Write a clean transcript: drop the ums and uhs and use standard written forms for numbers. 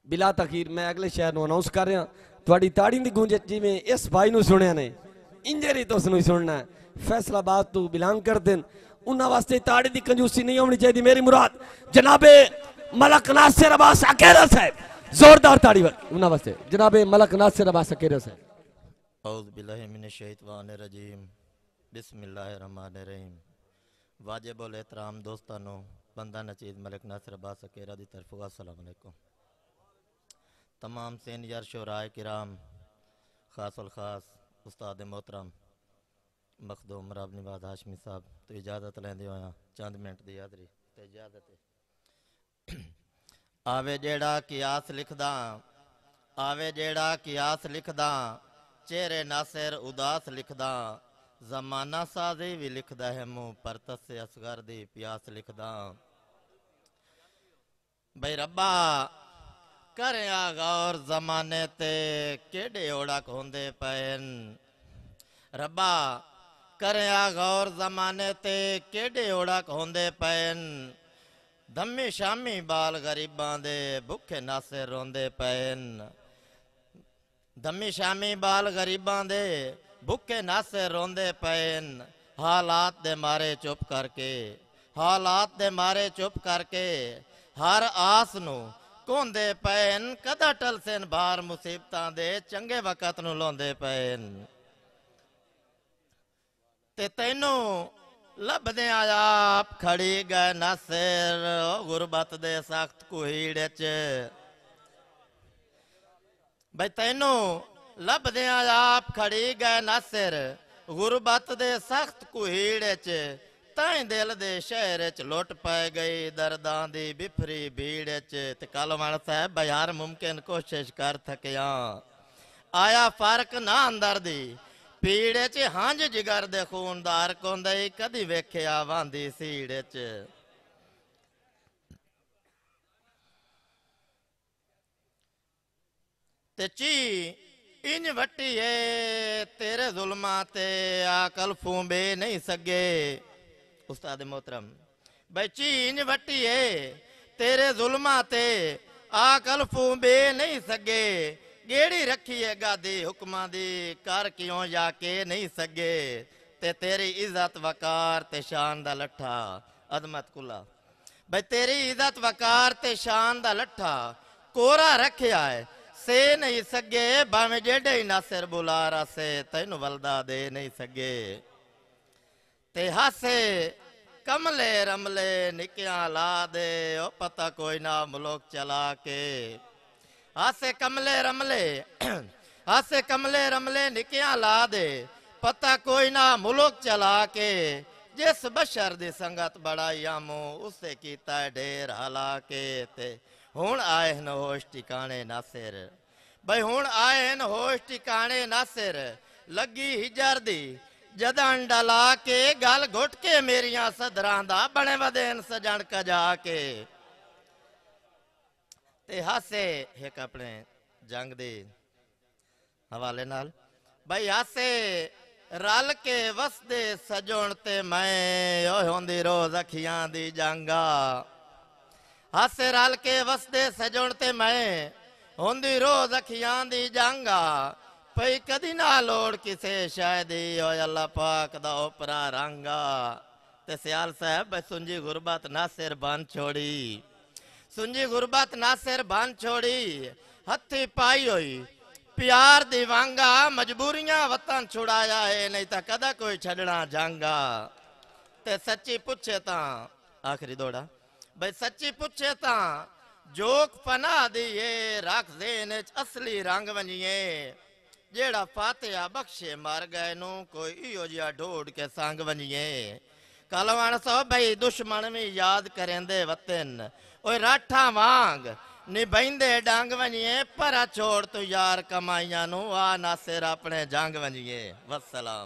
बिला तखीर मैं अगले शहर में अनाउंस कर रहा थोड़ी ताड़ी की गूंज जिमें इस भाई नू सुनिया ने इंजरी तो उसनू सुनना है। फैसलाबाद तू बिलोंग कर देन उन्होंने वास्ते ताड़ी की कंजूसी नहीं होनी चाहिए। मेरी मुराद जनाबे मलक नासिर अब्बास अकेरा साहब जोरदार ताड़ी उन्होंने वास्ते जनाबे मलक नासिर अब्बास अकेरा साहब। औज़ु बिल्लाहि मिनश शैतानिर रजीम बिस्मिल्लाहिर रहमानिर रहीम। वाजिबुल एहतराम दोस्तानो बंदा नचीद मलिक नासिर अब्बास अकेरा दी तरफों अस्सलाम वालेकुम। तमाम सीनियर शुराए किराम खासुल खास उस्ताद मोहतरम मखदूम रब निवाज हाशमी साहब तो इजाज़त लेंदे होया चंद मिनट दी हाज़री ते इजाज़त आवे जेड़ा कियास लिखदा आवे जेड़ा कियास लिखदा चेहरे नासिर उदास लिखदा जमाना साजी भी लिखदा है मुँह पर तसे असगर दी प्यास लिखदा। भाई रब्बा करया गौर जमाने ते केड़े ओड़क होंदे पैन। रब्बा करया गौर जमाने ते केड़े ओड़क होंदे पैन। धम्मी शामी बाल गरीबां दे भुखे नासे रोंदे पैन। धम्मी शामी बाल गरीबां दे भुखे नासे रोंदे पैन। हालात दे मारे चुप करके हालात दे मारे चुप करके हर आस नू कोंदे पैन। कदा टल सेन बार मुसीबतां दे चंगे वक़्त नू लोंदे पैन। ते तैनू लभदे आप खड़ी गए नासिर गुरबत दे सख्त कुहीड़ च। भाई तैनू लभदे आप खड़ी गए नासिर गुरबत दे सख्त कुहीड़ च। ताई दिल दे शहर च लुट पै गई दर्दां दी बिफरी भीड़ च। ते कलवण साहब भाई हर मुमकिन कोशिश कर थकिया आया फर्क ना अंदर दी पीड़ च। हंज जिगर दे खूनदार कोंदे कदी वेख्या वांदी सीड़ च। ते ची इंज वट्टी है तेरे जुल्मा ते आकल फूंबे नहीं सके। उस्ताद मोहतरम भाई ची इंज वट्टी है तेरे जुल्मा ते आकल फूंबे नहीं सके। गेड़ी रखी है गादी हुक्मा दी कर क्यों जाके नहीं सके। ते तेरी इज्जत वकार ते शान दा लट्ठा अदमत कुला भाई तेरी इज्जत वकार ते शान दा लट्ठा कोरा रखिया है से नहीं सके। भावे जेडे ही नासिर बुलारा से तैनू वलदा दे नहीं सके। ते हासे कमले रमले निकिया ला दे ओ पता कोई ना मुल्क चला के। हासे कमले रमले हासे कमले रमले निकिया ला दे पता कोई ना मुल्क चला के। जिस बशर दी संगत बड़ाई आमो उसे कीता ढेर हला के। ते हुण आए न होश ठिकाने नासिर भाई हुण आए न होश ठिकाने नासिर। लगी हिजर दी जदन डला के गल घुट के मेरिया सदरां दा बने वदेन सजन कजा के। ते हासे एक अपने जंग दे हवाले नाल भाई हासे रल के वसदे सजोण ते मैं ओ होंदी रोज अखियां दी जंगा। हासे रल के वसदे सजोण ते मैं होंदी रोज अखियां दी जंगा। पई कदी ना लोड़ किसे शायदी ओ अल्लाह पाक दा ओपरा रंगा। ते सियाल साहब सुंजी गुरबत नासिर बन छोड़ी सुंजी गुरबत नासिर बन छोड़ी। हथी पाई हुई प्यार दी वांगा मजबूरियां वतन छुड़ाया है नहीं ता कदा कोई छड़ना जांगा। ते सच्ची पूछे ता आखिरी दौड़ा भाई सच्ची पूछे ता जोक पना दिए रख देन असली रंग वनिए। जेड़ा फातिहा बख्शे मर गए नू कोई इहो जिहा ढोड़ के संग वनिए। कलवण सो भाई दुश्मन भी याद करेंदे वतन ओए राठा वांग निभैंदे डंग वनिए। पर छोड़ तू यार कमाइयां नू आ नासिर अपने जंग वनिए। वस्सलाम।